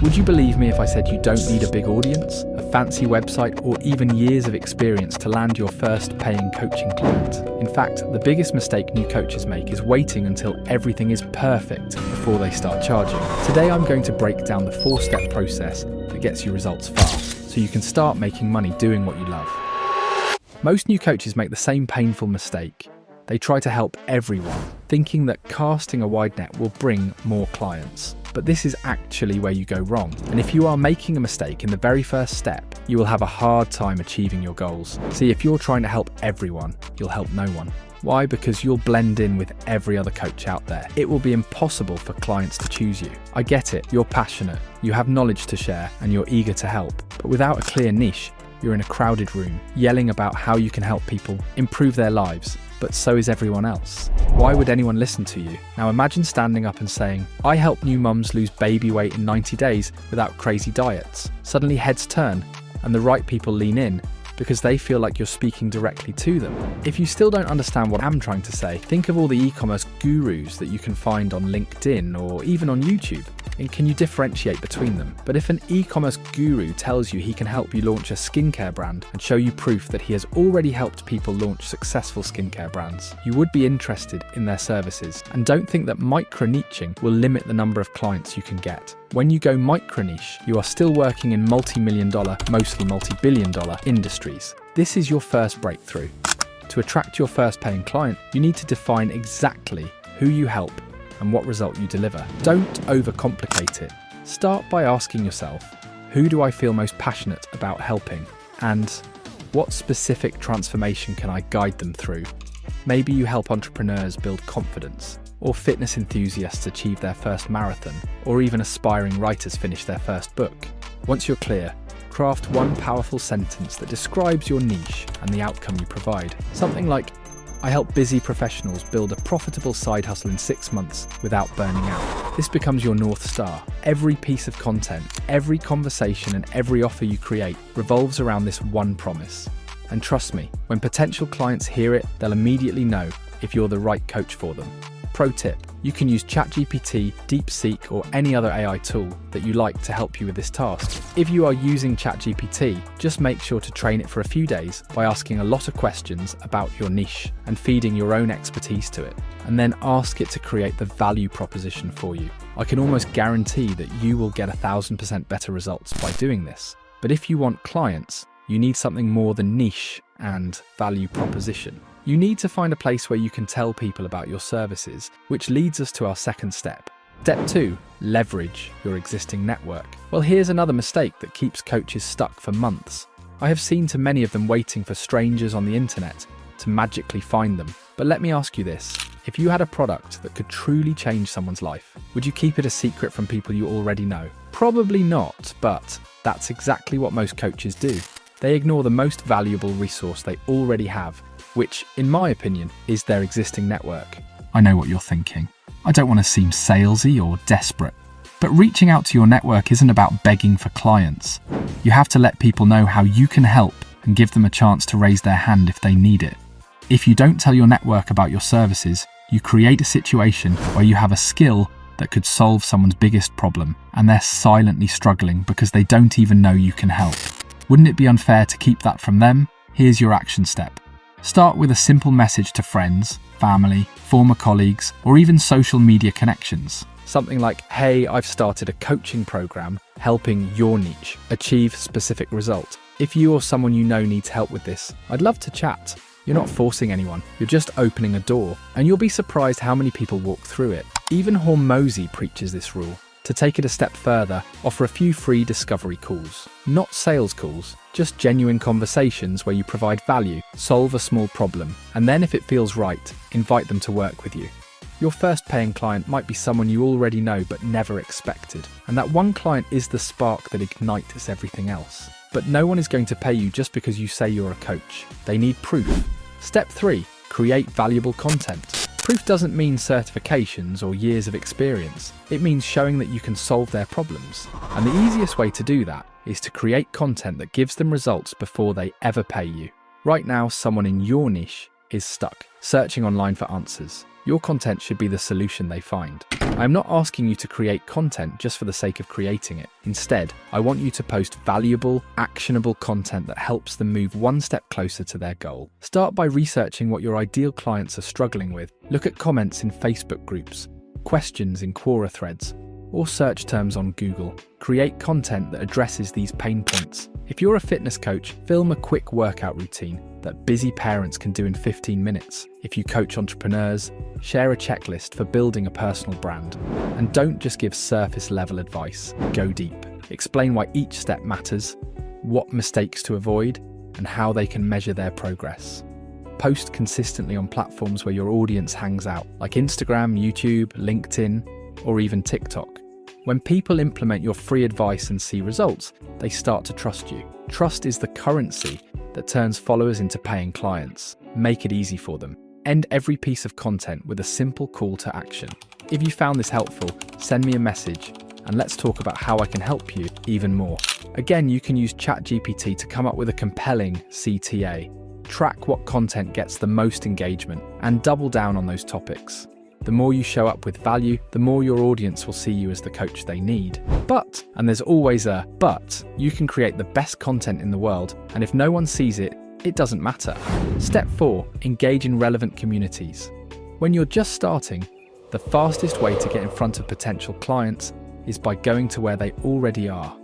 Would you believe me if I said you don't need a big audience, a fancy website, or even years of experience to land your first paying coaching client? In fact, the biggest mistake new coaches make is waiting until everything is perfect before they start charging. Today I'm going to break down the 4-step process that gets you results fast, so you can start making money doing what you love. Most new coaches make the same painful mistake. They try to help everyone, thinking that casting a wide net will bring more clients. But this is actually where you go wrong. And if you are making a mistake in the very first step, you will have a hard time achieving your goals. See, if you're trying to help everyone, you'll help no one. Why? Because you'll blend in with every other coach out there. It will be impossible for clients to choose you. I get it, you're passionate, you have knowledge to share, and you're eager to help. But without a clear niche, you're in a crowded room, yelling about how you can help people improve their lives, but so is everyone else. Why would anyone listen to you? Now imagine standing up and saying, I help new mums lose baby weight in 90 days without crazy diets. Suddenly heads turn, and the right people lean in, because they feel like you're speaking directly to them. If you still don't understand what I'm trying to say, think of all the e-commerce gurus that you can find on LinkedIn or even on YouTube. And can you differentiate between them? But if an e-commerce guru tells you he can help you launch a skincare brand and show you proof that he has already helped people launch successful skincare brands, you would be interested in their services. And don't think that micro-niching will limit the number of clients you can get. When you go micro-niche, you are still working in multi-million-dollar, mostly multi-billion-dollar industries. This is your first breakthrough. To attract your first paying client, you need to define exactly who you help and what result you deliver. Don't overcomplicate it. Start by asking yourself, who do I feel most passionate about helping? And what specific transformation can I guide them through? Maybe you help entrepreneurs build confidence, or fitness enthusiasts achieve their first marathon, or even aspiring writers finish their first book. Once you're clear, craft one powerful sentence that describes your niche and the outcome you provide. Something like, I help busy professionals build a profitable side hustle in 6 months without burning out. This becomes your North Star. Every piece of content, every conversation, and every offer you create revolves around this one promise. And trust me, when potential clients hear it, they'll immediately know if you're the right coach for them. Pro tip, you can use ChatGPT, DeepSeek, or any other AI tool that you like to help you with this task. If you are using ChatGPT, just make sure to train it for a few days by asking a lot of questions about your niche and feeding your own expertise to it, and then ask it to create the value proposition for you. I can almost guarantee that you will get 1,000% better results by doing this. But if you want clients, you need something more than niche and value proposition. You need to find a place where you can tell people about your services, which leads us to our second step. Step 2, leverage your existing network. Well, here's another mistake that keeps coaches stuck for months. I have seen too many of them waiting for strangers on the internet to magically find them. But let me ask you this. If you had a product that could truly change someone's life, would you keep it a secret from people you already know? Probably not, but that's exactly what most coaches do. They ignore the most valuable resource they already have, which, in my opinion, is their existing network. I know what you're thinking. I don't want to seem salesy or desperate. But reaching out to your network isn't about begging for clients. You have to let people know how you can help and give them a chance to raise their hand if they need it. If you don't tell your network about your services, you create a situation where you have a skill that could solve someone's biggest problem, and they're silently struggling because they don't even know you can help. Wouldn't it be unfair to keep that from them? Here's your action step. Start with a simple message to friends, family, former colleagues, or even social media connections. Something like, hey, I've started a coaching program helping your niche achieve specific result. If you or someone you know needs help with this, I'd love to chat. You're not forcing anyone, you're just opening a door, and you'll be surprised how many people walk through it. Even Hormozy preaches this rule. To take it a step further, offer a few free discovery calls. Not sales calls, just genuine conversations where you provide value, solve a small problem, and then if it feels right, invite them to work with you. Your first paying client might be someone you already know but never expected, and that one client is the spark that ignites everything else. But no one is going to pay you just because you say you're a coach. They need proof. Step 3, create valuable content. Proof doesn't mean certifications or years of experience. It means showing that you can solve their problems. And the easiest way to do that is to create content that gives them results before they ever pay you. Right now, someone in your niche is stuck, searching online for answers. Your content should be the solution they find. I'm not asking you to create content just for the sake of creating it. Instead, I want you to post valuable, actionable content that helps them move one step closer to their goal. Start by researching what your ideal clients are struggling with. Look at comments in Facebook groups, questions in Quora threads, or search terms on Google. Create content that addresses these pain points. If you're a fitness coach, film a quick workout routine that busy parents can do in 15 minutes. If you coach entrepreneurs, share a checklist for building a personal brand. And don't just give surface level advice. Go deep. Explain why each step matters, what mistakes to avoid, and how they can measure their progress. Post consistently on platforms where your audience hangs out, like Instagram, YouTube, LinkedIn, or even TikTok. When people implement your free advice and see results, they start to trust you. Trust is the currency that turns followers into paying clients. Make it easy for them. End every piece of content with a simple call to action. If you found this helpful, send me a message and let's talk about how I can help you even more. Again, you can use ChatGPT to come up with a compelling CTA. Track what content gets the most engagement and double down on those topics. The more you show up with value, the more your audience will see you as the coach they need. But, and there's always a but, you can create the best content in the world, and if no one sees it, it doesn't matter. Step 4, engage in relevant communities. When you're just starting, the fastest way to get in front of potential clients is by going to where they already are.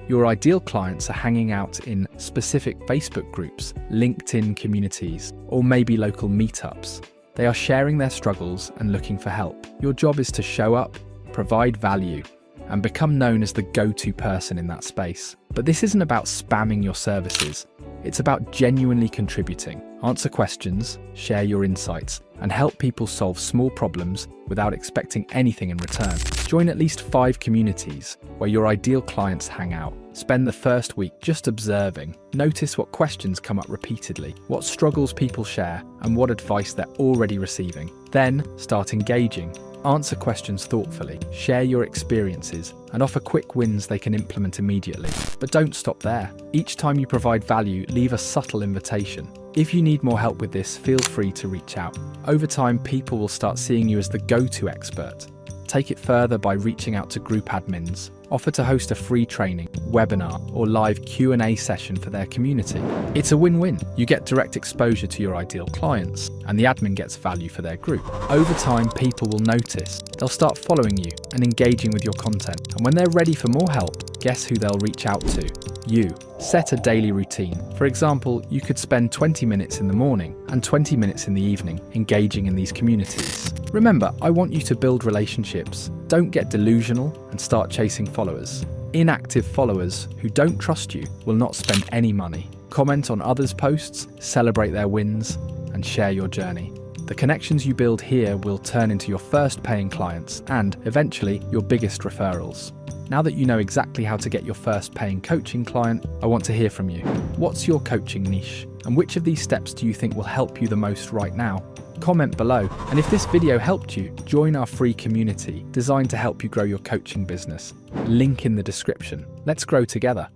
Your ideal clients are hanging out in specific Facebook groups, LinkedIn communities, or maybe local meetups. They are sharing their struggles and looking for help. Your job is to show up, provide value, and become known as the go-to person in that space. But this isn't about spamming your services. It's about genuinely contributing. Answer questions, share your insights, and help people solve small problems without expecting anything in return. Join at least 5 communities where your ideal clients hang out. Spend the first week just observing. Notice what questions come up repeatedly, what struggles people share, and what advice they're already receiving. Then start engaging. Answer questions thoughtfully, share your experiences, and offer quick wins they can implement immediately. But don't stop there. Each time you provide value, leave a subtle invitation. If you need more help with this, feel free to reach out. Over time, people will start seeing you as the go-to expert. Take it further by reaching out to group admins. Offer to host a free training, webinar, or live Q&A session for their community. It's a win-win. You get direct exposure to your ideal clients, and the admin gets value for their group. Over time, people will notice. They'll start following you and engaging with your content. And when they're ready for more help, guess who they'll reach out to? You. Set a daily routine. For example, you could spend 20 minutes in the morning and 20 minutes in the evening engaging in these communities. Remember, I want you to build relationships. Don't get delusional and start chasing followers. Inactive followers who don't trust you will not spend any money. Comment on others' posts, celebrate their wins, and share your journey. The connections you build here will turn into your first paying clients and, eventually, your biggest referrals. Now that you know exactly how to get your first paying coaching client, I want to hear from you. What's your coaching niche? And which of these steps do you think will help you the most right now? Comment below. And if this video helped you, join our free community designed to help you grow your coaching business. Link in the description. Let's grow together.